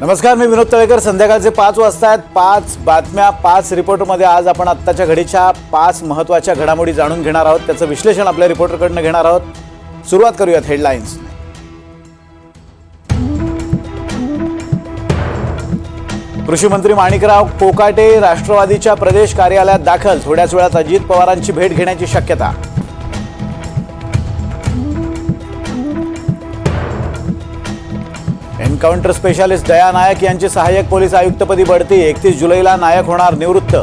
नमस्कार, मी विनोद तळेकर. संध्याकाळचे 5 वाजता आहेत. 5 बातम्या 5 रिपोर्टमध्ये आज आपण आत्ताच्या घडीच्या 5 महत्त्वाच्या घडामोडी जाणून घेणार आहोत. त्याचं विश्लेषण आपल्या रिपोर्टरकडून घेणार आहोत. सुरुवात करूयात हेडलाईन्स. कृषी मंत्री माणिकराव कोकाटे राष्ट्रवादीच्या प्रदेश कार्यालयात दाखल. थोड्याच वेळात अजित पवारांची भेट घेण्याची शक्यता. एन्काउंटर स्पेशालिस्ट दया नायक यांची सहाय्यक पोलीस आयुक्तपदी बढती. 31 जुलैला नायक होणार निवृत्त.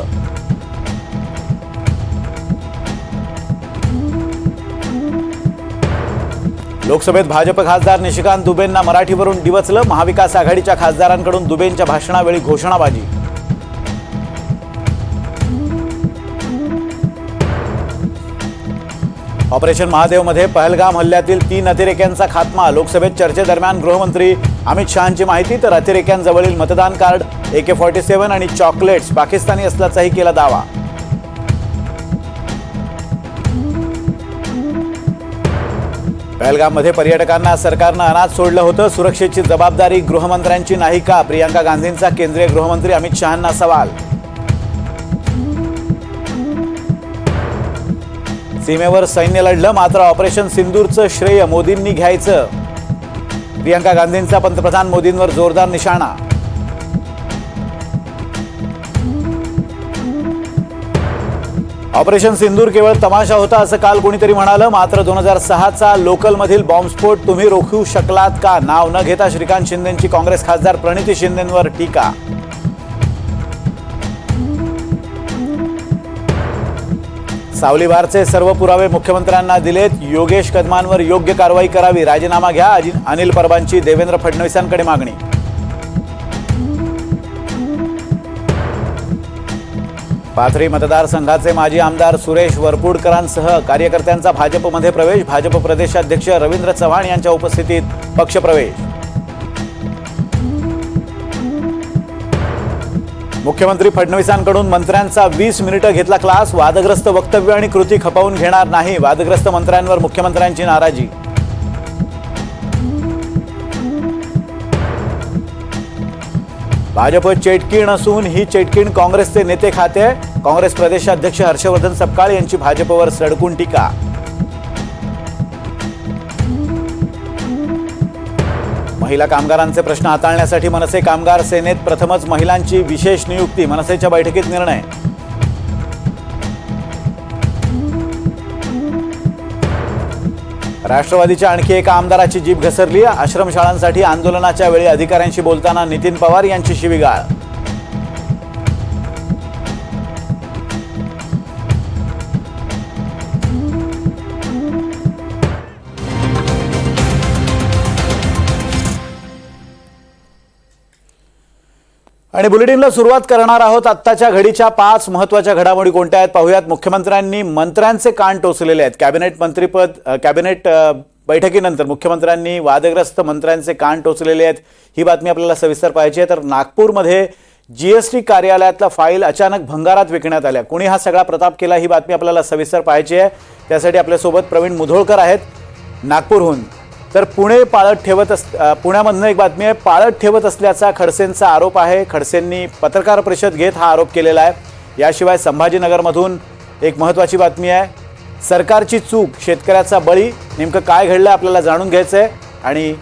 लोकसभेत भाजप खासदार निशिकांत दुबेंना मराठीवरून डिवचलं. महाविकास आघाडीच्या खासदारांकडून दुबेंच्या भाषणावेळी घोषणाबाजी. ऑपरेशन महादेवमध्ये पहलगाम हल्ल्यातील 3 अतिरेक्यांचा खात्मा. लोकसभेत चर्चेदरम्यान गृहमंत्री अमित शहांची माहिती. तर अतिरेक्यांजवळील मतदान कार्ड, AK-47 आणि चॉकलेट्स पाकिस्तानी असल्याचाही केला दावा. पहलगाममध्ये पर्यटकांना सरकारनं अनाथ सोडलं होतं. सुरक्षेची जबाबदारी गृहमंत्र्यांची नाही का? प्रियंका गांधींचा केंद्रीय गृहमंत्री अमित शहांना सवाल. सीमेवर सैन्य लढलं, मात्र ऑपरेशन सिंदूरचं श्रेय मोदींनी घ्यायचं. प्रियंका गांधींचा पंतप्रधान मोदींवर जोरदार निशाणा. ऑपरेशन सिंदूर केवळ तमाशा होता असं काल कोणीतरी म्हणालं. मात्र 2006चा लोकलमधील बॉम्बस्फोट तुम्ही रोखू शकलात का? नाव न घेता श्रीकांत शिंदेंची काँग्रेस खासदार प्रणिती शिंदेंवर टीका. सावली बारचे सर्व पुरावे मुख्यमंत्र्यांना दिलेत. योगेश कदमांवर योग्य कारवाई करावी. राजीनामा घ्या, अनिल परबांची देवेंद्र फडणवीसांकडे मागणी. पाथरी मतदारसंघाचे माजी आमदार सुरेश वरपुडकरांसह कार्यकर्त्यांचा भाजपमध्ये प्रवेश. भाजप प्रदेशाध्यक्ष रवींद्र चव्हाण यांच्या उपस्थितीत पक्षप्रवेश. मुख्यमंत्री फडणवीसांकडून मंत्र्यांचा 20 मिनिटं घेतला क्लास. वादग्रस्त वक्तव्य आणि कृती खपवून घेणार नाही. वादग्रस्त मंत्र्यांवर मुख्यमंत्र्यांची नाराजी. भाजप चेटकीण असून ही चेटकीण काँग्रेसचे नेते खाते. काँग्रेस प्रदेशाध्यक्ष हर्षवर्धन सपकाळ यांची भाजपवर सडकून टीका. महिला कामगारांचे प्रश्न हाताळण्यासाठी मनसे कामगार सेनेत प्रथमच महिलांची विशेष नियुक्ती. मनसेच्या बैठकीत निर्णय. राष्ट्रवादीच्या आणखी एका आमदाराची जीभ घसरली. आश्रमशाळांसाठी आंदोलनाच्या वेळी अधिकाऱ्यांशी बोलताना नितीन पवार यांची शिवीगाळ. आणि बुलेटिनला सुरुवात करणार आहोत. आत्ताच्या घडीच्या 5 महत्त्वाच्या घडामोडी कोणत्या आहेत पाहूयात. मुख्यमंत्र्यांनी मंत्र्यांचे कान टोचलेले आहेत. कॅबिनेट बैठकीनंतर मुख्यमंत्र्यांनी वादग्रस्त मंत्र्यांचे कान टोचलेले आहेत. ही बातमी आपल्याला सविस्तर पाहिजे आहे. तर नागपूरमध्ये GST कार्यालयातला फाईल अचानक भंगारात विकण्यात आल्या. कुणी हा सगळा प्रताप केला, ही बातमी आपल्याला सविस्तर पाहिजे आहे. त्यासाठी आपल्यासोबत प्रवीण मुधोळकर आहेत नागपूरहून. तर पुण्यामधनं एक बातमी आहे. पाळत ठेवत असल्याचा खडसेंचा आरोप आहे. खडसेंनी पत्रकार परिषद घेत हा आरोप केलेला आहे. याशिवाय संभाजीनगरमधून एक महत्त्वाची बातमी आहे. सरकारची चूक, शेतकऱ्याचा बळी. नेमकं काय घडलं आपल्याला जाणून घ्यायचं आहे. आणि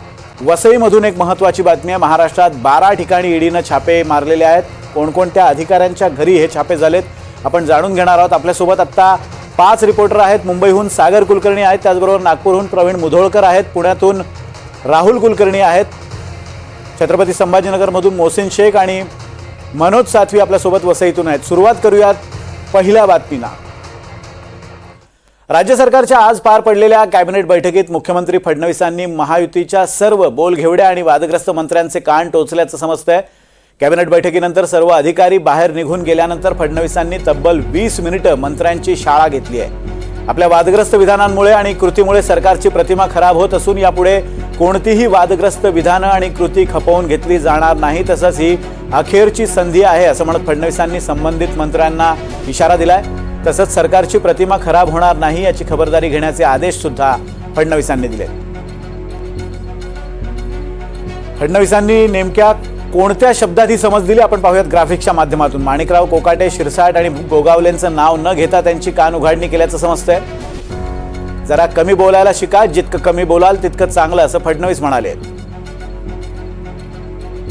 वसईमधून एक महत्त्वाची बातमी आहे. महाराष्ट्रात 12 ठिकाणी ईडीनं छापे मारलेले आहेत. कोणकोणत्या अधिकाऱ्यांच्या घरी हे छापे झालेत आपण जाणून घेणार आहोत. आपल्यासोबत आत्ता 5 रिपोर्टर आहेत. मुंबईहून सागर कुलकर्णी आहेत. त्याचबरोबर नागपूरहून प्रवीण मुधोळकर आहेत. पुण्यातून राहुल कुलकर्णी आहेत. छत्रपती संभाजीनगरमधून मोहसिन शेख आणि मनोज साथवी आपल्यासोबत वसईतून आहेत. सुरुवात करूयात पहिल्या बातमीला. राज्य सरकारच्या आज पार पडलेल्या कॅबिनेट बैठकीत मुख्यमंत्री फडणवीसांनी महायुतीच्या सर्व बोलघेवड्या आणि वादग्रस्त मंत्र्यांचे कान टोचल्याचं समजतंय. कॅबिनेट बैठकीनंतर सर्व अधिकारी बाहेर निघून गेल्यानंतर फडणवीसांनी तब्बल 20 मिनिटं मंत्र्यांची शाळा घेतली आहे. आपल्या वादग्रस्त विधानांमुळे आणि कृतीमुळे सरकारची प्रतिमा खराब होत असून यापुढे कोणतीही वादग्रस्त विधानं आणि कृती खपवून घेतली जाणार नाही. तसंच ही अखेरची संधी आहे असं म्हणत फडणवीसांनी संबंधित मंत्र्यांना इशारा दिलाय. तसंच सरकारची प्रतिमा खराब होणार नाही याची खबरदारी घेण्याचे आदेश सुद्धा फडणवीसांनी दिले. फडणवीसांनी नेमक्या कोणत्या शब्दात ही समज दिली आपण पाहूयात ग्राफिक्सच्या माध्यमातून। माणिकराव कोकाटे, शिरसाट आणि गोगावलेंचं नाव न घेता त्यांची कान उघाडणी केल्याचं समजतंय। जरा कमी बोलायला शिका, जितकं कमी बोलाल तितकं चांगलं, असं फडणवीस म्हणाले।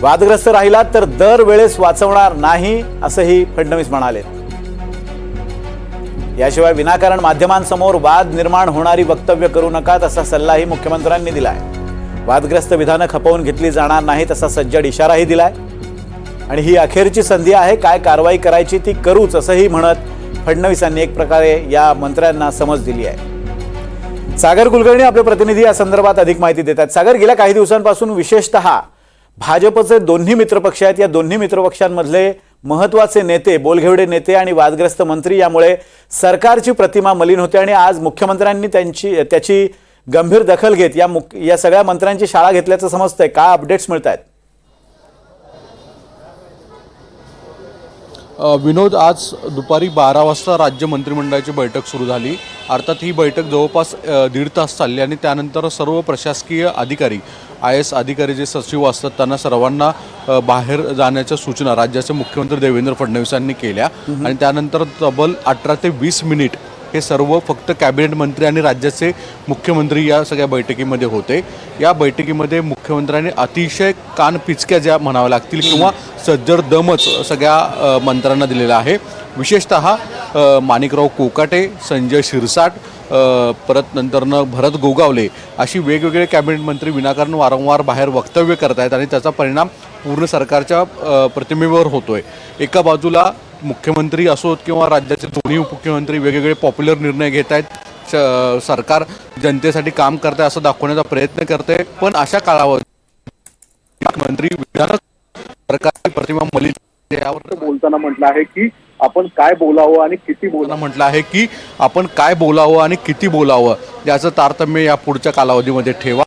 वादग्रस्त राहिलात तर दरवेळेस वाचवणार नाही, असंही फडणवीस म्हणाले। याशिवाय विनाकारण माध्यमांसमोर वाद निर्माण होणारी वक्तव्य करू नका, असा सल्लाही मुख्यमंत्र्यांनी दिलाय। वादग्रस्त विधानं खपवून घेतली जाणार नाही, तसा सज्जड इशाराही दिलाय। आणि ही अखेरची संधी आहे, काय कारवाई करायची ती करूच, असंही म्हणत फडणवीसांनी एक प्रकारे या मंत्र्यांना समज दिली आहे। सागर कुलकर्णी आपले प्रतिनिधी या संदर्भात अधिक माहिती देतात। सागर, गेल्या काही दिवसांपासून विशेषतः भाजपचे दोन्ही मित्रपक्ष आहेत, या दोन्ही मित्रपक्षांमधले महत्वाचे नेते, बोलघेवडे नेते आणि वादग्रस्त मंत्री, यामुळे सरकारची प्रतिमा मलिन होते आणि आज मुख्यमंत्र्यांनी त्याची गंभीर दखल घेत या सगळ्या मंत्र्यांची शाळा घेतल्याचं समजतंय। काय अपडेट्स मिळत आहेत? विनोद, आज दुपारी 12 वाजता राज्य मंत्रिमंडळाची बैठक सुरू झाली। अर्थात ही बैठक जवळपास 1.5 तास चालली आणि त्यानंतर सर्व प्रशासकीय अधिकारी, IAS अधिकारी जे सचिव असतात त्यांना सर्वांना बाहेर जाण्याच्या सूचना राज्याचे मुख्यमंत्री देवेंद्र फडणवीसांनी केल्या आणि त्यानंतर तब्बल 18 ते 20 मिनिट हे सर्व फक्त कॅबिनेट मंत्री आणि राज्याचे मुख्यमंत्री या सगळ्या बैठकीमध्ये होते। या बैठकीमध्ये मुख्यमंत्र्यांनी अतिशय कान पिचक्या ज्या म्हणाव्या लागतील किंवा सज्जड दमच सगळ्या मंत्र्यांना दिलेला आहे। विशेषतः माणिकराव कोकाटे, संजय शिरसाट, परत नंतरनं भरत गोगावले अशी वेगवेगळे कॅबिनेट मंत्री विनाकारण वारंवार बाहेर वक्तव्य करत आहेत आणि त्याचा परिणाम पूर्ण सरकारच्या प्रतिमेवर होतोय। एका बाजूला मुख्यमंत्री असोत किंवा राज्याचे दोन्ही उपमुख्यमंत्री वेगवेगळे पॉप्युलर निर्णय घेत आहेत, सरकार जनतेसाठी काम करत आहे असं दाखवण्याचा प्रयत्न करते, पण अशा काळावर मंत्री सरकारची प्रतिमा मलिन यावर बोलताना म्हटलं आहे की आपण काय बोलावं आणि किती बोलावं म्हटलं आहे की आपण काय बोलावं आणि किती बोलावं याचं तारतम्य या पुढच्या कालावधीमध्ये ठेवा।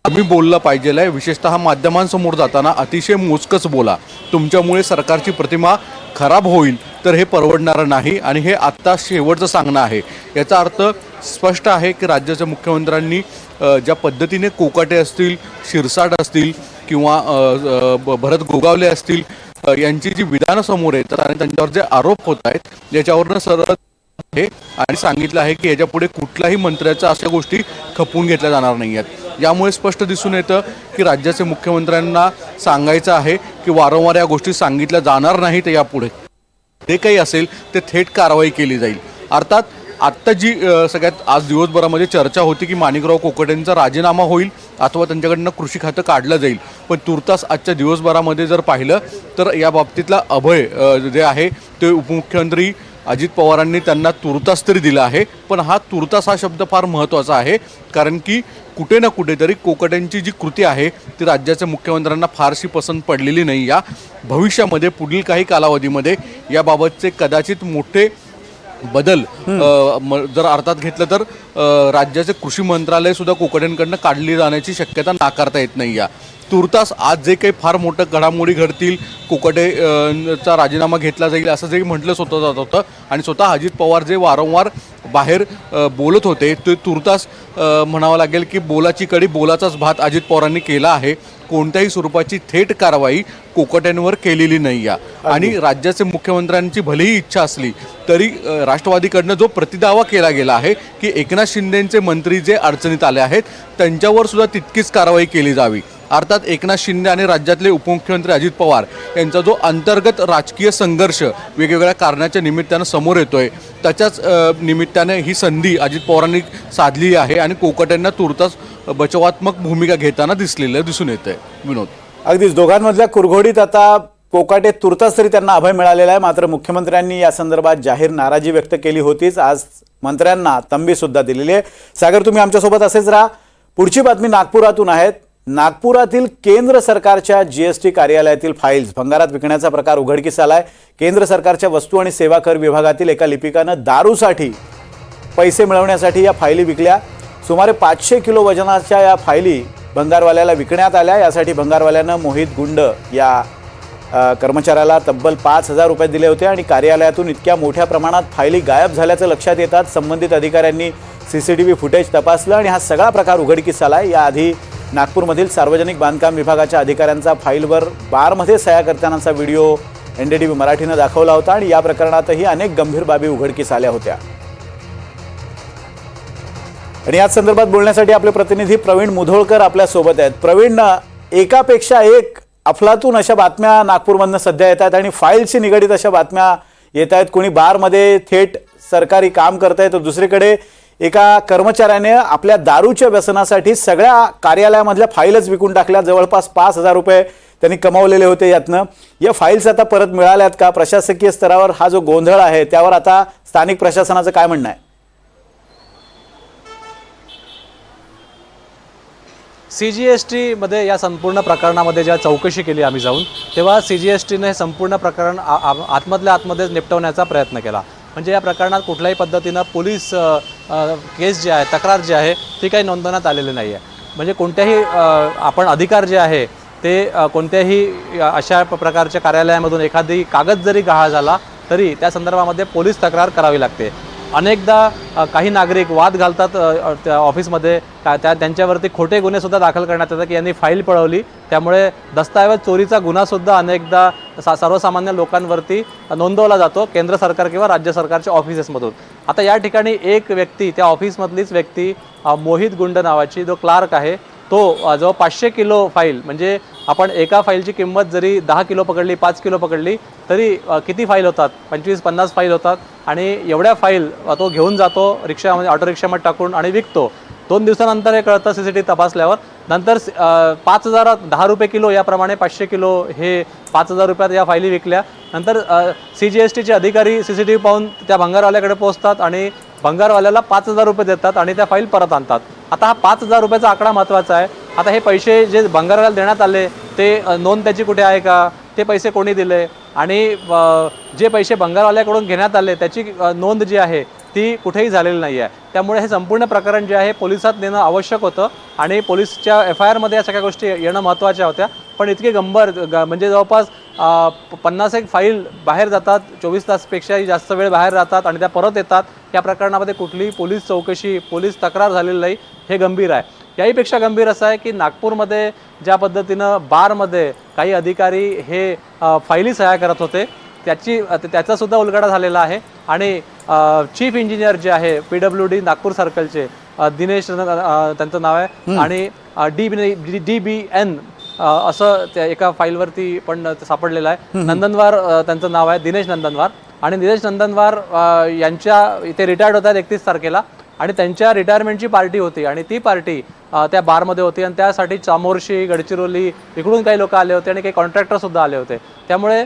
तुम्ही बोललं पाहिजे आहे, विशेषतः माध्यमांसमोर जाताना अतिशय मोजकच बोला, तुमच्यामुळे सरकारची प्रतिमा खराब होईल तर हे परवडणारं नाही आणि हे आत्ता शेवटचं सांगणं आहे। याचा अर्थ स्पष्ट आहे की राज्याच्या मुख्यमंत्र्यांनी ज्या पद्धतीने कोकाटे असतील, शिरसाट असतील किंवा भरत गोगावले असतील यांची जी विधानं समोर येतात आणि त्यांच्यावर जे आरोप होत आहेत याच्यावरनं सरळ आहे आणि सांगितलं आहे की याच्यापुढे कुठल्याही मंत्र्याच्या अशा गोष्टी खपवून घेतल्या जाणार नाही आहेत। यामुळे स्पष्ट दिसून येतं की राज्याचे मुख्यमंत्र्यांना सांगायचं आहे की वारंवार या गोष्टी सांगितल्या जाणार नाहीत, यापुढे जे काही असेल ते थेट कारवाई केली जाईल। अर्थात आत्ता जी सगळ्यात आज दिवसभरामध्ये चर्चा होती की माणिकराव कोकाटेंचा राजीनामा होईल अथवा त्यांच्याकडनं कृषी खातं काढलं जाईल, पण तुर्तास आजच्या दिवसभरामध्ये जर पाहिलं तर या बाबतीतला अभय जे आहे ते उपमुख्यमंत्री अजित पवारांनी त्यांना तुर्तास तरी दिला आहे। पण हा तुर्तास हा शब्द फार महत्त्वाचा आहे, कारण की कुठे ना कुठेतरी कोकाटेंची जी कृती आहे ती राज्याच्या मुख्यमंत्र्यांना फारशी पसंत पडलेली नाही। या भविष्यामध्ये पुढील काही कालावधीमध्ये याबाबतचे कदाचित मोठे बदल जर अर्थात घेतलं तर राज्याचे कृषी मंत्रालय सुद्धा कोकाटेंकडनं काढली जाण्याची शक्यता नाकारता येत नाही। या तुर्तास आज जे काही फार मोठं घडामोडी घडतील, कोकाटेचा राजीनामा घेतला जाईल असं जे म्हटलं स्वतः जात होतं आणि स्वतः अजित पवार जे वारंवार बाहेर बोलत होते ते तुर्तास म्हणावं लागेल की बोलाची कडी बोलाचाच भात अजित पवारांनी केला आहे। कोणत्याही स्वरूपाची थेट कारवाई कोकाटेंवर केलेली नाही आहे आणि राज्याचे मुख्यमंत्र्यांची भलेही इच्छा असली तरी राष्ट्रवादीकडनं जो प्रतिदावा केला गेला आहे की एकनाथ शिंदेंचे मंत्री जे अडचणीत आले आहेत त्यांच्यावर सुद्धा तितकीच कारवाई केली जावी। अर्थात एकनाथ शिंदे आणि राज्यातले उपमुख्यमंत्री अजित पवार यांचा जो अंतर्गत राजकीय संघर्ष वेगवेगळ्या कारणाच्या निमित्तानं समोर येतोय, त्याच्याच निमित्ताने ही संधी अजित पवारांनी साधली आहे आणि कोकाटेंना तुर्तास बचावात्मक भूमिका घेताना दिसून येतंय। विनोद, अगदीच दोघांमधल्या कुरघोडीत आता कोकाटे तुर्तास तरी त्यांना अभय मिळालेला आहे, मात्र मुख्यमंत्र्यांनी या संदर्भात जाहीर नाराजी व्यक्त केली होतीच, आज मंत्र्यांना तंबी सुद्धा दिलेली आहे। सागर, तुम्ही आमच्यासोबत असेच राहा। पुढची बातमी नागपुरातून आहेत। नागपुरातील केंद्र सरकारच्या GST कार्यालयातील फाईल्स भंगारात विकण्याचा प्रकार उघडकीस आलाय। केंद्र सरकारच्या वस्तू आणि सेवा कर विभागातील एका लिपिकानं दारूसाठी पैसे मिळवण्यासाठी या फाईली विकल्या। सुमारे 500 किलो वजनाच्या या फाईली भंगारवाल्याला विकण्यात आल्या। यासाठी भंगारवाल्यानं मोहित गुंड या कर्मचाऱ्याला तब्बल 5,000 रुपये दिले होते आणि कार्यालयातून इतक्या मोठ्या प्रमाणात फाईली गायब झाल्याचं लक्षात येतात संबंधित अधिकाऱ्यांनी CCTV फुटेज तपासलं आणि हा सगळा प्रकार उघडकीस आलाय। याआधी नागपूरमधील सार्वजनिक बांधकाम विभागाच्या अधिकाऱ्यांचा फाईलवर बारमध्ये सह्या करतानाचा व्हिडिओ NDTV मराठीनं दाखवला होता आणि या प्रकरणातही अनेक गंभीर बाबी उघडकीस आल्या होत्या. आणि याच संदर्भात बोलण्यासाठी आपले प्रतिनिधी प्रवीण मुधोळकर आपल्या सोबत आहेत. प्रवीण, एकापेक्षा एक अफलातून अशा बातम्या नागपूरमधनं सध्या येत आहेत आणि फाईलशी निगडीत अशा बातम्या येत आहेत. कोणी बारमध्ये थेट सरकारी काम करत आहे, तर दुसरीकडे एका कर्मचाऱ्याने आपल्या दारूच्या व्यसनासाठी सगळ्या कार्यालयामधल्या फाईलच विकून टाकल्या. जवळपास 5,000 रुपये त्यांनी कमावलेले होते यातनं. या फाईल्स आता परत मिळाल्यात का? प्रशासकीय स्तरावर हा जो गोंधळ आहे त्यावर आता स्थानिक प्रशासनाचं काय म्हणणं आहे? CGST मध्ये या संपूर्ण प्रकरणामध्ये जेव्हा चौकशी केली आम्ही जाऊन, तेव्हा CGSTने हे संपूर्ण प्रकरण आतमधल्या आतमध्येच निपटवण्याचा प्रयत्न केला. म्हणजे या प्रकरणात कुठल्याही पद्धतीनं पोलीस केस जी आहे, तक्रार जी आहे ती काही नोंदवण्यात आलेली नाही आहे. म्हणजे कोणत्याही आपण अधिकार जे आहे ते कोणत्याही अशा प्रकारच्या कार्यालयामधून एखादी कागद जरी गहाळ झाला तरी त्या संदर्भामध्ये पोलीस तक्रार करावी लागते. अनेकदा काही नागरिक वाद घालतात त्या ऑफिसमध्ये, त्यांच्यावरती खोटे गुन्हेसुद्धा दाखल करण्यात येतात की यांनी फाईल पळवली, त्यामुळे दस्तऐवज चोरीचा गुन्हासुद्धा अनेकदा सर्वसामान्य लोकांवरती नोंदवला जातो केंद्र सरकार किंवा राज्य सरकारच्या ऑफिसेसमधून. आता या ठिकाणी एक व्यक्ती, त्या ऑफिसमधलीच व्यक्ती मोहित गुंड नावाची, जो क्लार्क आहे, तो जो 500 किलो फाईल, म्हणजे आपण एका फाईलची किंमत जरी 10 किलो पकडली, 5 किलो पकडली तरी किती फाईल होतात? 25-50 फाईल होतात. आणि एवढ्या फाईल तो घेऊन जातो रिक्षामध्ये, ऑटो रिक्षामध्ये टाकून आणि विकतो. 2 दिवसानंतर हे कळतं CCTV तपासल्यावर. नंतर 5,000 10 रुपये किलो याप्रमाणे 500 किलो हे 5,000 रुपयात या फाईली विकल्या. नंतर CGSTचे अधिकारी CCTV पाहून त्या भंगारवाल्याकडे पोहोचतात आणि भंगारवाल्याला 5,000 रुपये देतात आणि त्या फाईल परत आणतात. आता हा 5,000 रुपयाचा आकडा महत्त्वाचा आहे. आता हे पैसे जे भंगारवाल्याला देण्यात आले ते नोंद त्याची कुठे आहे का? ते पैसे कोणी दिले? आणि जे पैसे भंगारवाल्याकडून घेण्यात आले त्याची नोंद जी आहे ती कुठेही झालेली नाही आहे. त्यामुळे हे संपूर्ण प्रकरण जे आहे पोलिसात नेणं आवश्यक होतं आणि पोलिसच्या FIR मध्ये या सगळ्या गोष्टी येणं महत्त्वाच्या होत्या. पण इतके म्हणजे जवळपास 50 फाईल बाहेर जातात, 24 तासपेक्षाही जास्त वेळ बाहेर राहतात आणि त्या परत येतात. या प्रकरणामध्ये कुठलीही पोलीस चौकशी, पोलीस तक्रार झालेली नाही, हे गंभीर आहे. याहीपेक्षा गंभीर असं आहे की नागपूरमध्ये ज्या पद्धतीनं बारमध्ये काही अधिकारी हे फाईली सह्या करत होते त्याचासुद्धा उलगडा झालेला आहे. आणि चीफ इंजिनियर जे आहे PWD नागपूर सर्कलचे दिनेश त्यांचं नाव आहे आणि DBN असं त्या एका फाईलवरती पण सापडलेलं आहे. नंदनवार त्यांचं नाव आहे, दिनेश नंदनवार. आणि दिनेश नंदनवार यांच्या इथे रिटायर्ड होतात 31 तारखेला आणि त्यांच्या रिटायरमेंटची पार्टी होती आणि ती पार्टी त्या बारमध्ये होती आणि त्यासाठी चामोर्शी, गडचिरोली इकडून काही लोक आले होते आणि काही कॉन्ट्रॅक्टरसुद्धा आले होते. त्यामुळे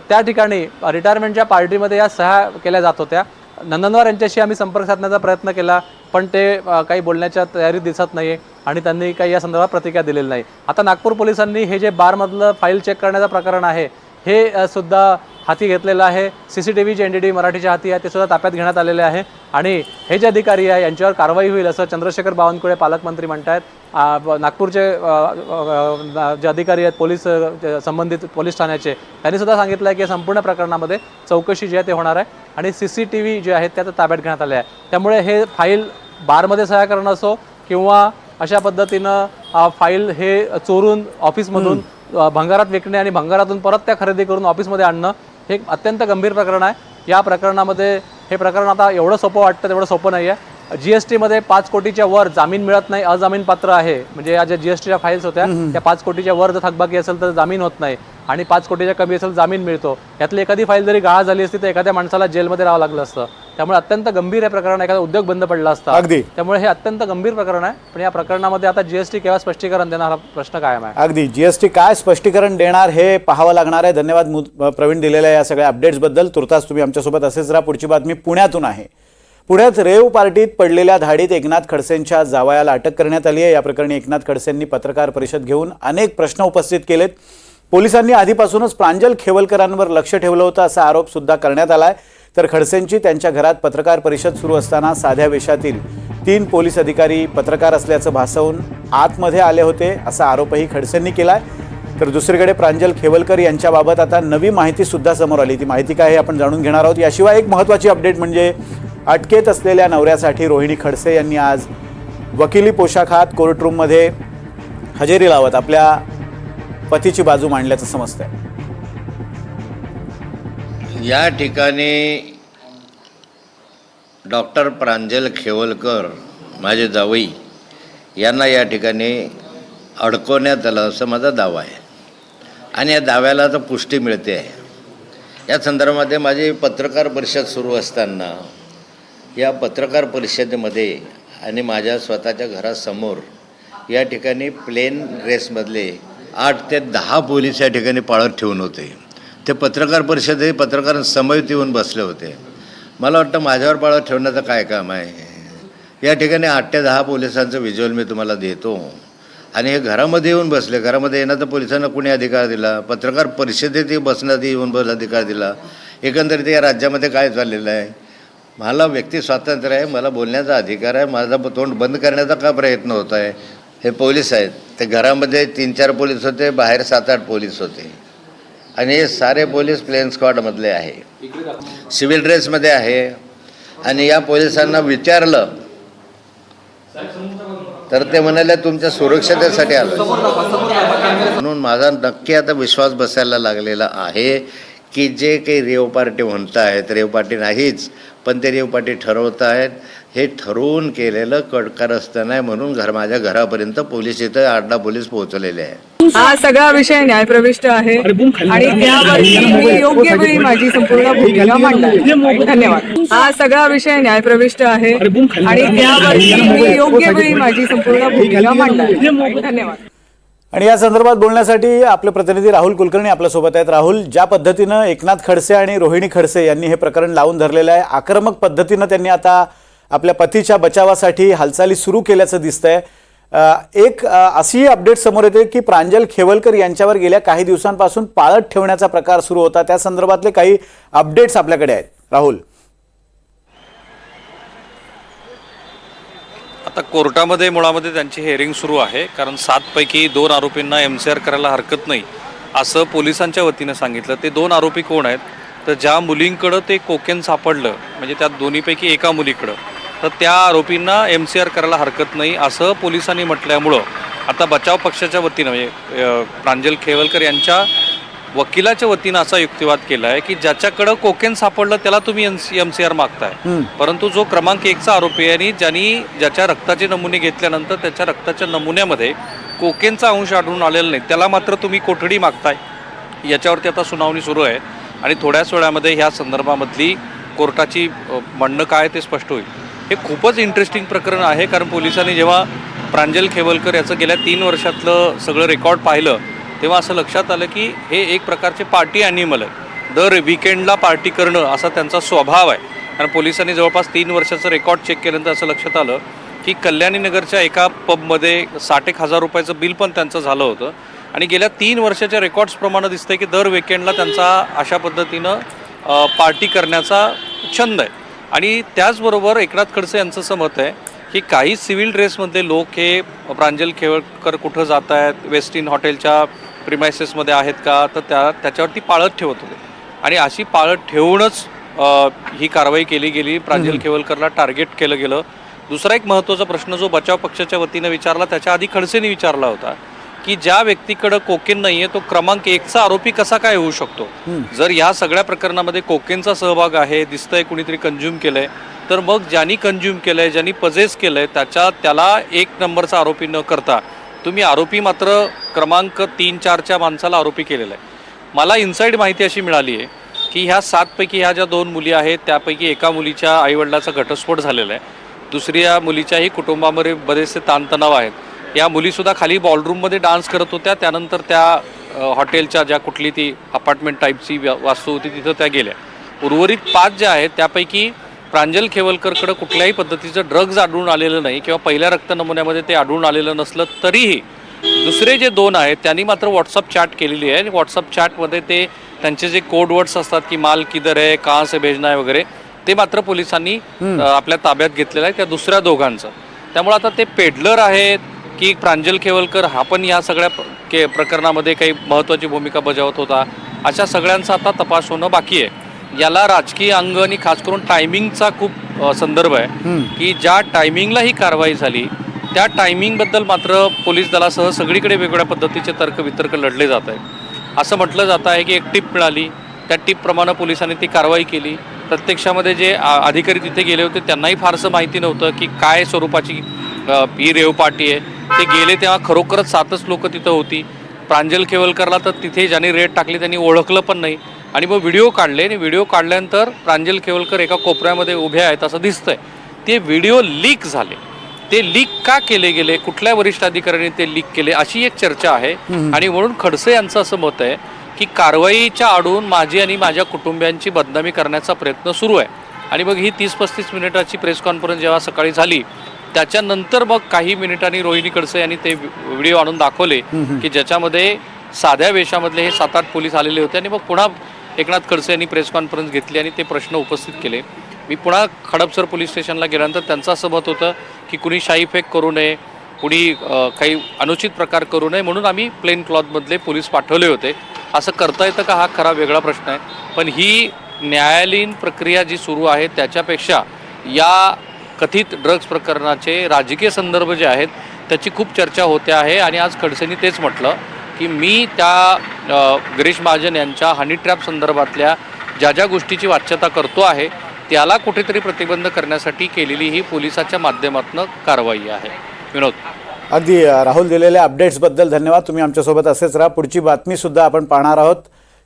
त्या ठिकाणी रिटायरमेंटच्या पार्टीमध्ये या सह्या केल्या जात होत्या. नंदनवार यांच्याशी आम्ही संपर्क साधण्याचा प्रयत्न केला पण ते काही बोलण्याच्या तयारीत दिसत नाही आणि त्यांनी काही या संदर्भात प्रतिक्रिया दिलेली नाही. आता नागपूर पोलिसांनी हे जे बारमधलं फाईल चेक करण्याचं प्रकरण आहे हे सुद्धा हाती घेतलेलं आहे. CCTV जे NDTV मराठीच्या हाती आहे ते सुद्धा ताब्यात घेण्यात आलेले आहे आणि हे जे अधिकारी आहे यांच्यावर कारवाई होईल असं चंद्रशेखर बावनकुळे पालकमंत्री म्हणत आहेत. नागपूरचे जे अधिकारी आहेत पोलीस संबंधित पोलीस ठाण्याचे, त्यांनी सुद्धा सांगितलं आहे की संपूर्ण प्रकरणामध्ये चौकशी जी आहे ते होणार आहे आणि CCTV जे आहेत त्या ताब्यात घेण्यात आले आहे. त्यामुळे हे फाईल बारमध्ये सह्या करणं असो किंवा अशा पद्धतीनं फाईल हे चोरून ऑफिसमधून भंगारात विकणे आणि भंगारातून परत त्या खरेदी करून ऑफिसमध्ये आणणं हे अत्यंत गंभीर प्रकरण आहे. या प्रकरणामध्ये हे प्रकरण आता एवढं सोपं वाटतं तेवढं सोपं नाही आहे. GST मध्ये 5 कोटीच्या वर जामीन मिळत नाही, अजामीन पात्र आहे. म्हणजे या ज्या GSTच्या फाईल्स होत्या त्या 5 कोटीच्या वर जर थकबाकी असेल तर जामीन होत नाही आणि 5 कोटीच्या कमी असेल जामीन मिळतो. यातली एखादी फाईल जरी गहाळ झाली असती तर एखाद्या माणसाला जेलमध्ये राहावं लागलं असतं. त्यामुळे अत्यंत गंभीर हे प्रकरण, एखादा उद्योग बंद पडला असता. त्यामुळे हे अत्यंत गंभीर प्रकरण आहे. पण या प्रकरणामध्ये आता GST केव्हा स्पष्टीकरण देणार हा प्रश्न कायम आहे. अगदी GST काय स्पष्टीकरण देणार हे पाहावं लागणार आहे. धन्यवाद प्रवीण दिलेल्या या सगळ्या अपडेट्सबद्दल. तुर्तास तुम्ही आमच्यासोबत असेच राहा. पुढची बातमी पुण्यातून आहे. पुण्यात रेव पार्टीत पडलेल्या धाडीत एकनाथ खडसेंच्या जावयाला अटक करण्यात आली आहे. या प्रकरणी एकनाथ खडसेंनी पत्रकार परिषद घेऊन अनेक प्रश्न उपस्थित केलेत. पोलिसांनी आधीपासूनच प्रांजल खेवलकरांवर लक्ष ठेवलं होतं असा आरोप सुद्धा करण्यात आलाय. तर खडसेंची त्यांच्या घरात पत्रकार परिषद सुरू असताना साध्या वेशातील 3 पोलीस अधिकारी पत्रकार असल्याचं भासवून आतमध्ये आले होते असा आरोपही खडसेंनी केलाय. तर दुसरीकडे प्रांजल खेवलकर यांच्याबाबत आता नवी माहिती सुद्धा समोर आली. ती माहिती काय हे आपण जाणून घेणार आहोत. याशिवाय एक महत्त्वाची अपडेट म्हणजे अटकेत असलेल्या नवऱ्यासाठी रोहिणी खडसे यांनी आज वकिली पोशाखात कोर्टरूममध्ये हजेरी लावत आपल्या पतीची बाजू मांडल्याचं समजतंय. या ठिकाणी डॉक्टर प्रांजल खेवलकर माझे जावई यांना या ठिकाणी अडकवण्यात आलं असं माझा दावा आहे आणि या दाव्याला तर पुष्टी मिळते आहे. या संदर्भामध्ये माझी पत्रकार परिषद सुरू असताना या पत्रकार परिषदेमध्ये आणि माझ्या स्वतःच्या घरासमोर या ठिकाणी प्लेन ड्रेसमधले 8 ते 10 पोलीस या ठिकाणी पाळत ठेवून होते. ते पत्रकार परिषदेत पत्रकारांसमवेत येऊन बसले होते. मला वाटतं माझ्यावर पाळत ठेवण्याचं काय काम आहे. या ठिकाणी 8 ते 10 पोलिसांचं व्हिज्युअल मी तुम्हाला देतो आणि हे घरामध्ये येऊन बसले. घरामध्ये येण्याचा पोलिसांना कोणी अधिकार दिला? पत्रकार परिषदेत बसण्यात येऊन अधिकार दिला? एकंदरीत या राज्यामध्ये काय चाललेलं आहे? मला व्यक्ती स्वातंत्र्य आहे, मला बोलण्याचा अधिकार आहे. माझा तोंड बंद करण्याचा का प्रयत्न होत आहे? हे पोलीस आहेत, ते घरामध्ये 3-4 पोलीस होते, बाहेर 7-8 पोलीस होते आणि हे सारे पोलीस प्लेन स्क्वॉडमधले आहे, सिव्हिल ड्रेसमध्ये आहे. आणि या पोलिसांना विचारलं तर ते म्हणाले तुमच्या सुरक्षतेसाठी आलो. म्हणून माझा नक्की आता विश्वास बसायला लागलेला आहे की जे काही रेव पार्टी म्हणत आहेत, रेव पार्टी नाहीच, पण ते रेव पार्टी ठरवत आहेत. हे ठरवून केलेलं कडकारस्थान असताना म्हणून माझ्या घरापर्यंत पोलीस इथं 8-10 पोलीस पोहोचलेले आहेत. हा सगळा विषय न्यायप्रविष्ट आहे आणि त्यावरती मी योग्य वेळी माझी संपूर्ण भूमिका मांडणार. धन्यवाद. हा सगळा विषय न्यायप्रविष्ट आहे आणि त्यावरती मी योग्य वेळी माझी संपूर्ण भूमिका मांडणार. धन्यवाद. आणि या संदर्भात बोलण्यासाठी आपले प्रतिनिधी राहुल कुलकर्णी आपल्यासोबत आहेत. राहुल, ज्या पद्धतीनं एकनाथ खडसे आणि रोहिणी खडसे यांनी हे प्रकरण लावून धरलेलं आहे, आक्रमक पद्धतीनं त्यांनी आता आपल्या पतीच्या बचावासाठी हालचाली सुरू केल्याचं दिसतंय. एक अशी अपडेट समोर येते की प्रांजल खेवलकर यांच्यावर गेल्या काही दिवसांपासून पाळत ठेवण्याचा प्रकार सुरू होता. त्या संदर्भातले काही अपडेट्स आपल्याकडे आहेत. राहुल, आता कोर्टामध्ये मुळामध्ये त्यांची हिअरिंग सुरू आहे, कारण 7 पैकी 2 आरोपींना MCR करायला हरकत नाही असं पोलिसांच्या वतीनं सांगितलं. ते 2 आरोपी कोण आहेत? तर ज्या मुलींकडं ते कोकेन सापडलं, म्हणजे त्या दोन्हीपैकी एका मुलीकडं, तर त्या आरोपींना MCR करायला हरकत नाही असं पोलिसांनी म्हटल्यामुळं आता बचाव पक्षाच्या वतीनं म्हणजे प्रांजल खेवलकर यांच्या वकिलाच्या वतीनं असा युक्तिवाद केला आहे की ज्याच्याकडं कोकेन सापडलं त्याला तुम्ही MCR मागताय, परंतु जो क्रमांक 1चा आरोपी आहे आणि ज्याच्या रक्ताचे नमुने घेतल्यानंतर त्याच्या रक्ताच्या नमुन्यामध्ये कोकेनचा अंश आढळून आलेला नाही त्याला मात्र तुम्ही कोठडी मागताय. याच्यावरती आता सुनावणी सुरू आहे आणि थोड्याच वेळामध्ये ह्या संदर्भामधली कोर्टाची म्हणणं काय ते स्पष्ट होईल. हे खूपच इंटरेस्टिंग प्रकरण आहे, कारण पोलिसांनी जेव्हा प्रांजल खेवलकर याचं गेल्या 3 वर्षातलं सगळं रेकॉर्ड पाहिलं तेव्हा असं लक्षात आलं की हे एक प्रकारचे पार्टी ॲनिमल आहे. दर विकेंडला पार्टी करणं असा त्यांचा स्वभाव आहे. कारण पोलिसांनी जवळपास 3 वर्षाचं रेकॉर्ड चेक केल्यानंतर असं लक्षात आलं की कल्याणीनगरच्या एका पबमध्ये 60,000 रुपयाचं बिल पण त्यांचं झालं होतं आणि गेल्या 3 वर्षाच्या रेकॉर्ड्सप्रमाणे दिसतंय की दर विकेंडला त्यांचा अशा पद्धतीनं पार्टी करण्याचा छंद आहे. आणि त्याचबरोबर एकनाथ खडसे यांचं असं मत आहे की काही सिव्हिल ड्रेसमधले लोक हे प्रांजल खेवलकर कुठं जात आहेत, वेस्ट इन हॉटेलच्या प्रिमायसेसमध्ये आहेत का, तर त्याच्यावरती पाळत ठेवत होते आणि अशी पाळत ठेवूनच ही कारवाई केली गेली. प्रांजल खेवलकरला टार्गेट केलं गेलं. दुसरा एक महत्त्वाचा प्रश्न जो बचाव पक्षाच्या वतीनं विचारला, त्याच्या आधी खडसेंनी विचारला होता की ज्या व्यक्तीकडे कोकेन नाही आहे तो क्रमांक 1चा आरोपी कसा काय होऊ शकतो. जर या सगळ्या प्रकरणामध्ये कोकेनचा सहभाग आहे, दिसतंय कुणीतरी कंझ्युम केलंय, तर मग ज्यांनी कंझ्युम केलंय, ज्यांनी पजेस केलंय त्याला 1 नंबरचा आरोपी न करता तुम्ही आरोपी मात्र क्रमांक 3-4च्या माणसाला आरोपी केलेला आहे. मला इनसाईड माहिती अशी मिळाली आहे की ह्या 7 पैकी ह्या ज्या 2 मुली आहेत त्यापैकी एका मुलीच्या आईवडिलाचा घटस्फोट झालेला आहे. दुसऱ्या मुलीच्याही कुटुंबामध्ये बरेचसे ताणतणाव आहेत. या मुलीसुद्धा खाली बॉलरूममध्ये डान्स करत होत्या, त्यानंतर त्या हॉटेलच्या ज्या कुठली ती अपार्टमेंट टाईपची वास्तू होती तिथं त्या गेल्या. उर्वरित 5 ज्या आहेत त्यापैकी प्रांजल खेवलकरकडं कुठल्याही पद्धतीचं ड्रग्ज आढळून आलेलं नाही किंवा पहिल्या रक्त नमुन्यामध्ये ते आढळून आलेलं नसलं तरीही दुसरे जे 2 आहेत त्यांनी मात्र व्हॉट्सअप चॅट केलेली आहे आणि व्हॉट्सअप चॅटमध्ये ते त्यांचे जे कोड वर्ड्स असतात की माल किधर आहे, कहाँ से भेजना है वगैरे, ते मात्र पोलिसांनी आपल्या ताब्यात घेतलेलं आहे त्या दुसऱ्या दोघांचं. त्यामुळे आता ते पेडलर आहेत की प्रांजल खेवलकर हा पण या सगळ्या प्रकरणामध्ये काही महत्त्वाची भूमिका बजावत होता, अशा सगळ्यांचा आता तपास होणं बाकी आहे. याला राजकीय अंग आणि खास करून टायमिंगचा खूप संदर्भ आहे की ज्या टायमिंगला ही कारवाई झाली त्या टायमिंगबद्दल मात्र पोलीस दलासह सगळीकडे वेगवेगळ्या पद्धतीचे तर्कवितर्क लढले जात आहे. असं म्हटलं जात आहे की एक टिप मिळाली, त्या टिपप्रमाणे पोलिसांनी ती कारवाई केली. प्रत्यक्षामध्ये जे अधिकारी तिथे गेले होते त्यांनाही फारसं माहिती नव्हतं की काय स्वरूपाची ही रेव पार्टी आहे. ते गेले तेव्हा खरोखरच 7च लोक तिथं होती. प्रांजल खेवलकरला तर तिथे ज्यांनी रेड टाकली त्यांनी ओळखलं पण नाही आणि मग व्हिडिओ काढले आणि व्हिडिओ काढल्यानंतर प्रांजल खेवलकर एका कोपऱ्यामध्ये उभे आहेत असं दिसतंय. ते व्हिडिओ लीक झाले. ते लीक का केले गेले, कुठल्या वरिष्ठ अधिकाऱ्यांनी ते लीक केले अशी एक चर्चा आहे. आणि म्हणून खडसे यांचं असं मत आहे की कारवाईच्या आडून माझी आणि माझ्या कुटुंबियांची बदनामी करण्याचा प्रयत्न सुरू आहे. आणि मग ही 30-35 मिनिटाची प्रेस कॉन्फरन्स जेव्हा सकाळी झाली त्याच्यानंतर मग काही मिनिटांनी रोहिणी खडसे यांनी ते व्हिडिओ आणून दाखवले की ज्याच्यामध्ये साध्या वेशामधले हे 7-8 पोलीस आलेले होते. आणि मग पुन्हा एकनाथ खडसे यांनी प्रेस कॉन्फरन्स घेतली आणि ते प्रश्न उपस्थित केले. मी पुन्हा खडपसर पोलीस स्टेशनला गेल्यानंतर त्यांचं असं मत होतं की कुणी शाई फेक करू नये, कुणी काही अनुचित प्रकार करू नये म्हणून आम्ही प्लेन क्लॉथमधले पोलीस पाठवले होते. असं करता येतं का हा खरा वेगळा प्रश्न आहे. पण ही न्यायालयीन प्रक्रिया जी सुरू आहे त्याच्यापेक्षा या कथित ड्रग्ज प्रकरणाचे राजकीय संदर्भ जे आहेत त्याची खूप चर्चा होते आहे. आणि आज खडसेंनी तेच म्हटलं की मी त्या गिरीश महाजन यांच्या हनी ट्रॅप संदर्भातल्या ज्या गोष्टीची वाच्यता करतो आहे त्याला कुठेतरी प्रतिबंध करण्यासाठी केलेली ही पोलिसाच्या माध्यमातून कारवाई आहे. विनोद. अगदी राहुल, दिलेल्या अपडेट्सबद्दल धन्यवाद. तुम्ही आमच्यासोबत असेच राहा. पुढची बातमीसुद्धा आपण पाहणार आहोत.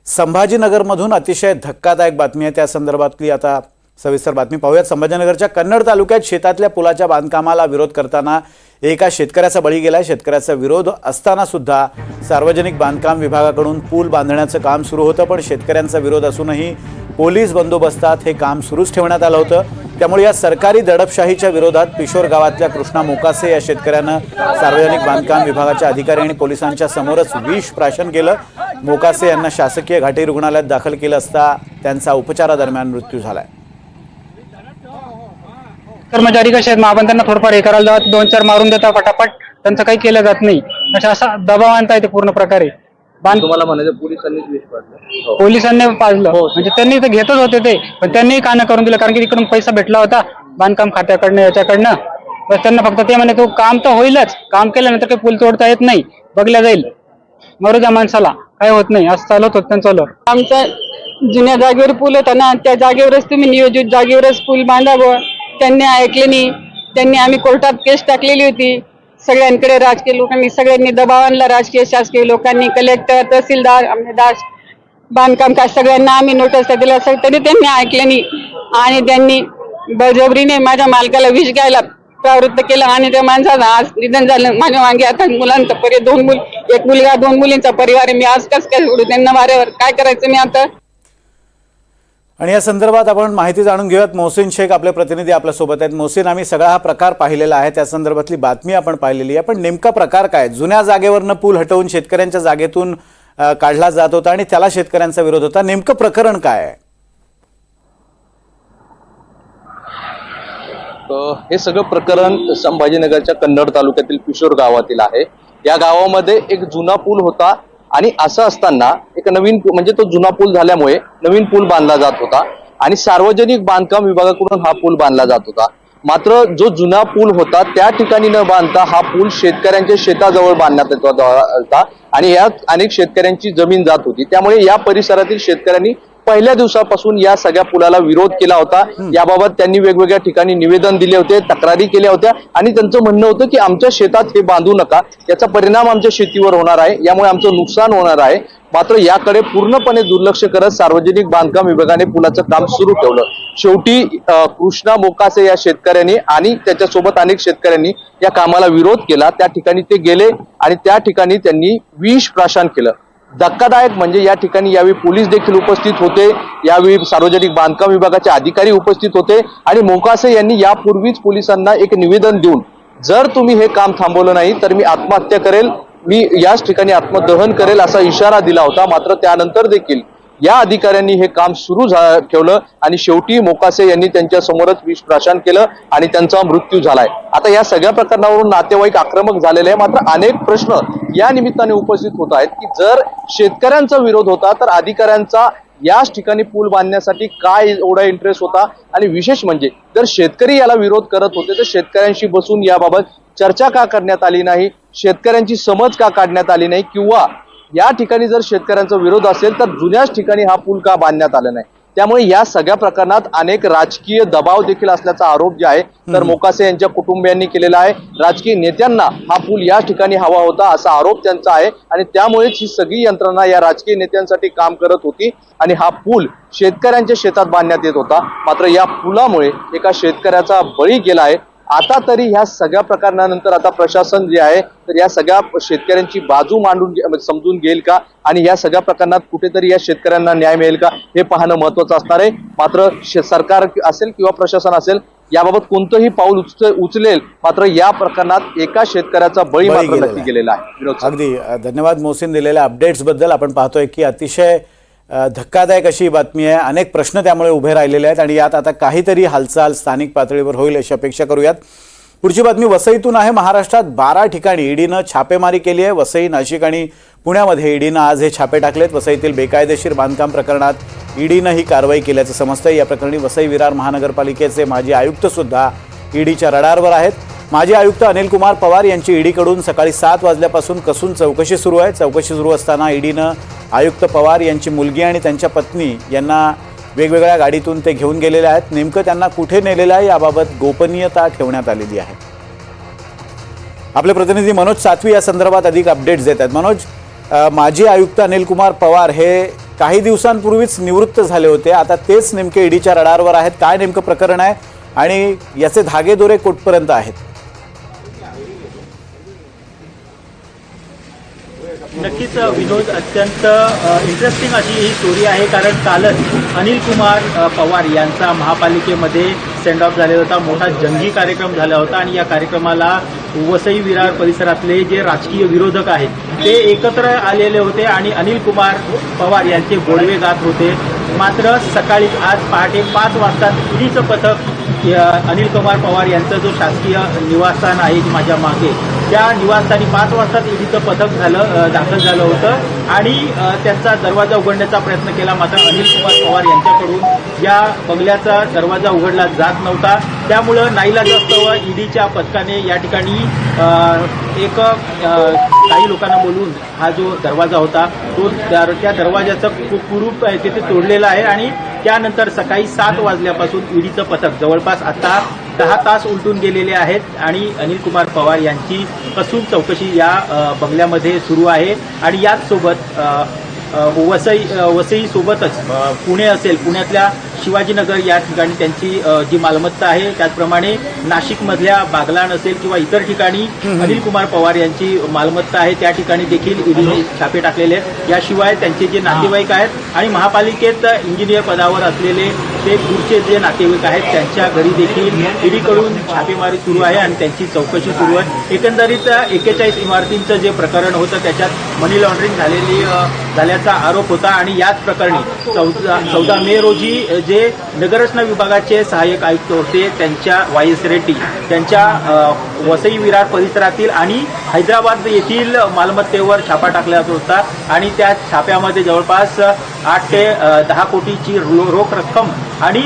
संभाजीनगरमधून अतिशय धक्कादायक बातमी आहे, त्या संदर्भातली आता सविस्तर बातमी पाहूयात. संभाजीनगरच्या कन्नड तालुक्यात शेतातल्या पुलाच्या बांधकामाला विरोध करताना एका शेतकऱ्याचा बळी गेला. शेतकऱ्याचा विरोध असताना सुद्धा सार्वजनिक बांधकाम विभागाकडून पूल बांधण्याचं काम सुरू होतं. पण शेतकऱ्यांचा विरोध असूनही पोलीस बंदोबस्तात हे काम सुरूच ठेवण्यात आलं होतं. त्यामुळे या सरकारी दडपशाहीच्या विरोधात पिशोर गावातल्या कृष्णा मोकासे या शेतकऱ्यानं सार्वजनिक बांधकाम विभागाच्या अधिकारी आणि पोलिसांच्या समोरच विष प्राशन केलं. मोकासे यांना शासकीय घाटी रुग्णालयात दाखल केलं असता त्यांचा उपचारादरम्यान मृत्यू झालाय. कर्मचारी कसे आहेत, मग आपण त्यांना थोडंफार हे करायला जात 2-4 मारून देता पटापट, त्यांचं काही केलं जात नाही. असा दबाव आणता येते पूर्ण प्रकारे. तुम्हाला म्हणायचं पोलिसांनीच विष पाडलं. पोलिसांनी पाजलं म्हणजे त्यांनी तर घेतच होते ते, पण त्यांनी कानं करून दिलं कारण की तिकडून पैसा भेटला होता बांधकाम खात्याकडनं याच्याकडनं. बस त्यांना फक्त ते म्हणे तो काम तर होईलच, काम केल्यानंतर काही पूल तोडता येत नाही, बघल्या जाईल, मरू द्या माणसाला, काय होत नाही, असं चालत होत त्यांचं. आमच्या जुन्या जागेवर पूल होता ना, त्या जागेवरच तुम्ही नियोजित जागेवरच पूल बांधावं. त्यांनी ऐकले नाही. त्यांनी आम्ही कोर्टात केस टाकलेली होती. सगळ्यांकडे राजकीय लोकांनी सगळ्यांनी दबाव आणला. राजकीय शासकीय लोकांनी, कलेक्टर, तहसीलदार, आमदार, बांधकाम काय सगळ्यांना आम्ही नोटीस दिल्या, तरी त्यांनी ऐकले नाही. आणि त्यांनी बळजबरीने माझ्या मालकाला विष घ्यायला प्रवृत्त केलं आणि त्या माणसाचं आज निधन झालं. माझ्या मागे आता मुलांचा परिवार, 2 मुल, 1 मुलगा, 2 मुलींचा परिवार आहे. मी आज कसं काय सोडू त्यांना वाऱ्यावर, काय करायचं मी आता. आणि या संदर्भात आपण माहिती जाणून घेऊयात. मोहसिन शेख आपले प्रतिनिधी आपल्यासोबत आहेत. मोहसिन, आम्ही सगळा हा प्रकार पाहिलेला आहे, त्या संदर्भातली बातमी आपण पाहिलेली आहे, पण नेमका प्रकार काय? जुन्या जागेवरनं पूल हटवून शेतकऱ्यांच्या जागेतून काढला जात होता आणि त्याला शेतकऱ्यांचा विरोध होता. नेमकं प्रकरण काय आहे? हे सगळं प्रकरण संभाजीनगरच्या कन्नड तालुक्यातील पिशोर गावातील आहे. या गावामध्ये एक जुना पूल होता आणि असं असताना एक नवीन म्हणजे तो जुना पूल झाल्यामुळे नवीन पूल बांधला जात होता आणि सार्वजनिक बांधकाम विभागाकडून हा पूल बांधला जात होता. मात्र जो जुना पूल होता त्या ठिकाणी न बांधता हा पूल शेतकऱ्यांच्या शेताजवळ बांधण्यात येत होता आणि यात अनेक शेतकऱ्यांची जमीन जात होती. त्यामुळे या परिसरातील शेतकऱ्यांनी पहिल्या दिवसापासून या सगळ्या पुलाला विरोध केला होता. याबाबत त्यांनी वेगवेगळ्या ठिकाणी निवेदन दिले होते, तक्रारी केल्या होत्या आणि त्यांचं म्हणणं होतं की आमच्या शेतात हे बांधू नका, याचा परिणाम आमच्या शेतीवर होणार आहे, यामुळे आमचं नुकसान होणार आहे. मात्र याकडे पूर्णपणे दुर्लक्ष करत सार्वजनिक बांधकाम विभागाने पुलाचं काम सुरू ठेवलं. शेवटी कृष्णा मोकासे या शेतकऱ्यांनी आणि त्याच्यासोबत अनेक शेतकऱ्यांनी या कामाला विरोध केला. त्या ठिकाणी ते गेले आणि त्या ठिकाणी त्यांनी विष प्राशन केलं. धक्कादायक म्हणजे या ठिकाणी यावेळी पोलीस देखील उपस्थित होते, यावेळी सार्वजनिक बांधकाम विभागाचे अधिकारी उपस्थित होते आणि मोकासे यांनी यापूर्वीच पोलिसांना एक निवेदन देऊन जर तुम्ही हे काम थांबवलं नाही तर मी आत्महत्या करेल, मी याच ठिकाणी आत्मदहन करेल असा इशारा दिला होता. मात्र त्यानंतर देखील या अधिकाऱ्यांनी हे काम सुरू ठेवलं आणि शेवटी मोकासे यांनी त्यांच्या समोरच विष प्राशन केलं आणि त्यांचा मृत्यू झालाय. आता या सगळ्या प्रकरणावरून नातेवाईक आक्रमक झालेले आहे. मात्र अनेक प्रश्न या निमित्ताने उपस्थित होत आहेत की जर शेतकऱ्यांचा विरोध होता तर अधिकाऱ्यांचा याच ठिकाणी पूल बांधण्यासाठी काय एवढा इंटरेस्ट होता आणि विशेष म्हणजे जर शेतकरी याला विरोध करत होते तर शेतकऱ्यांशी बसून याबाबत चर्चा का करण्यात आली नाही, शेतकऱ्यांची समज का काढण्यात आली नाही, किंवा या ठिकाणी जर शेतकऱ्यांचा विरोध असेल तर जुन्याच ठिकाणी हा पूल का बांधण्यात आला नाही. त्यामुळे या सगळ्या प्रकरणात अनेक राजकीय दबाव देखील असल्याचा आरोप जे आहे तर मोकासे यांच्या कुटुंबियांनी केलेला आहे. राजकीय नेत्यांना हा पूल या ठिकाणी हवा होता असा आरोप त्यांचा आहे आणि त्यामुळेच ही सगळी यंत्रणा या राजकीय नेत्यांसाठी काम करत होती आणि हा पूल शेतकऱ्यांच्या शेतात बांधण्यात येत होता. मात्र या पुलामुळे एका शेतकऱ्याचा बळी गेला आहे. आता तरी ह्या सगळ्या प्रकरणानंतर आता प्रशासन जे आहे तर या सगळ्या शेतकऱ्यांची बाजू मांडून समजून घेईल का आणि या सगळ्या प्रकरणात कुठेतरी या शेतकऱ्यांना न्याय मिळेल का हे पाहणं महत्वाचं असणार आहे. मात्र सरकार असेल किंवा प्रशासन असेल याबाबत कोणतंही पाऊल उचलेल, मात्र या प्रकरणात एका शेतकऱ्याचा बळी मात्र नक्की गेलेला आहे. अगदी धन्यवाद मोहसिन दिलेल्या अपडेट्स बद्दल. आपण पाहतोय की अतिशय धक्कादायक अशी बातमी आहे. अनेक प्रश्न त्यामुळे उभे राहिलेले आहेत आणि यात आता काहीतरी हालचाल स्थानिक पातळीवर होईल अशी अपेक्षा करूयात. पुढची बातमी वसईतून आहे. महाराष्ट्रात 12 ठिकाणी ईडीनं छापेमारी केली आहे. वसई, नाशिक आणि पुण्यामध्ये ईडीनं आज हे छापे टाकलेत. वसईतील बेकायदेशीर बांधकाम प्रकरणात ईडीनं ही कारवाई केल्याचं समजतंय. या प्रकरणी वसई विरार महानगरपालिकेचे माजी आयुक्त सुद्धा ईडीच्या रडारवर आहेत. माजी आयुक्त अनिल कुमार पवार यांची ईडीकडून सकाळी 7 वाजल्यापासून कसून चौकशी सुरू आहे. चौकशी सुरू असताना ईडीनं आयुक्त पवार यांची मुलगी आणि त्यांच्या पत्नी यांना वेगवेगळ्या गाडीतून ते घेऊन गेलेले आहेत. नेमकं त्यांना कुठे नेलेलं आहे याबाबत गोपनीयता ठेवण्यात आलेली आहे. आपले प्रतिनिधी मनोज सातवी या संदर्भात अधिक अपडेट्स देत आहेत. मनोज, माजी आयुक्त अनिल कुमार पवार हे काही दिवसांपूर्वीच निवृत्त झाले होते, आता तेच नेमके ईडीच्या रडारवर आहेत. काय नेमकं प्रकरण आहे आणि याचे धागेदोरे कुठपर्यंत आहेत? नक्कीच विनोद, अत्यंत इंटरेस्टिंग अशी ही स्टोरी आहे. कारण कालच अनिल कुमार पवार यांचा महापालिकेमध्ये सेंड ऑफ झालेला होता. मोठा जंगी कार्यक्रम झाला होता आणि या कार्यक्रमाला वसई विरार परिसरातले जे राजकीय विरोधक आहेत ते एकत्र आलेले होते आणि अनिल कुमार पवार यांचे गोडवे गात होते. मात्र सकाळी आज पहाटे 5 वाजता ईडीचं पथक अनिल कुमार पवार यांचं जो शासकीय निवासस्थान आहे माझ्या मागे, त्या निवासस्थानी 5 वाजता ईडीचं पथक दाखल झालं होतं आणि त्यांचा दरवाजा उघडण्याचा प्रयत्न केला. मात्र अनिल कुमार पवार यांच्याकडून या बंगल्याचा दरवाजा उघडला जात नव्हता. त्यामुळं नाईलाजास्तव ईडीच्या पथकाने या ठिकाणी काही लोकांना बोलून हा जो दरवाजा होता तो त्या दरवाजाचं कुरूप आहे तिथे तोडलेला आहे आणि त्यानंतर सकाळी 7 वाजल्यापासून ईडीचं पथक जवळपास आता 10 तास उलटून गेलेले आहेत आणि अनिल कुमार पवार यांची कसून चौकशी या बंगल्यामध्ये सुरू आहे. आणि याच सोबत वसई सोबतच पुणे असेल, पुण्यातल्या शिवाजीनगर या ठिकाणी त्यांची जी मालमत्ता आहे, त्याचप्रमाणे नाशिकमधल्या बागलाण असेल किंवा इतर ठिकाणी अनिल कुमार पवार यांची मालमत्ता आहे, त्या ठिकाणी देखील ईडीने छापे टाकलेले आहेत. याशिवाय त्यांचे जे नातेवाईक आहेत आणि महापालिकेत इंजिनियर पदावर असलेले ते दूरचे जे नातेवाईक आहेत त्यांच्या घरी देखील ईडीकडून छापेमारी सुरू आहे आणि त्यांची चौकशी सुरू आहे. एकंदरीत 41 इमारतींचं जे प्रकरण होतं त्याच्यात मनी लॉन्ड्रिंग झाल्याचा आरोप होता आणि याच प्रकरणी 14 मे रोजी जे नगररचना विभागाचे सहाय्यक आयुक्त होते त्यांच्या वायस रेड्डी त्यांच्या वसई विरार परिसरातील आणि हैदराबाद येथील मालमत्तेवर छापा टाकला होता आणि त्या छाप्यामध्ये जवळपास 8 ते 10 कोटीची रोख रक्कम आणि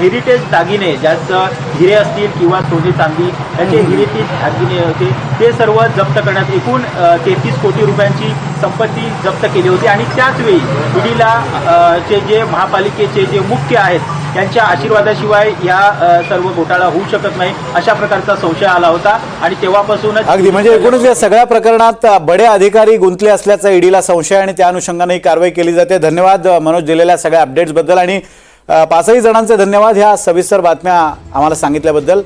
हेरिटेज दागिने, ज्यात हिरे असतील किंवा सोने चांदी याचे हेरिटेज दागिने होते ते सर्व जप्त करण्यात एकूण 33 कोटी रुपयांची संपत्ती जप्त केली होती. आणि त्याच वेळी ईडीला जे महापालिकेचे जे मुख्य आहेत त्यांच्या आशीर्वादाशिवाय या सर्व घोटाळा होऊ शकत नाही अशा प्रकारचा संशय आला होता आणि तेव्हापासूनच अगदी म्हणजे एकूणच या सगळ्या प्रकरणात बडे अधिकारी गुंतले असल्याचा ईडीला संशय आणि त्या अनुषंगाने ही कारवाई केली जाते. धन्यवाद मनोज दिलेल्या सगळ्या अपडेट्स बद्दल आणि 5ही जणांचे धन्यवाद ह्या सविस्तर बातम्या आम्हाला सांगितल्याबद्दल.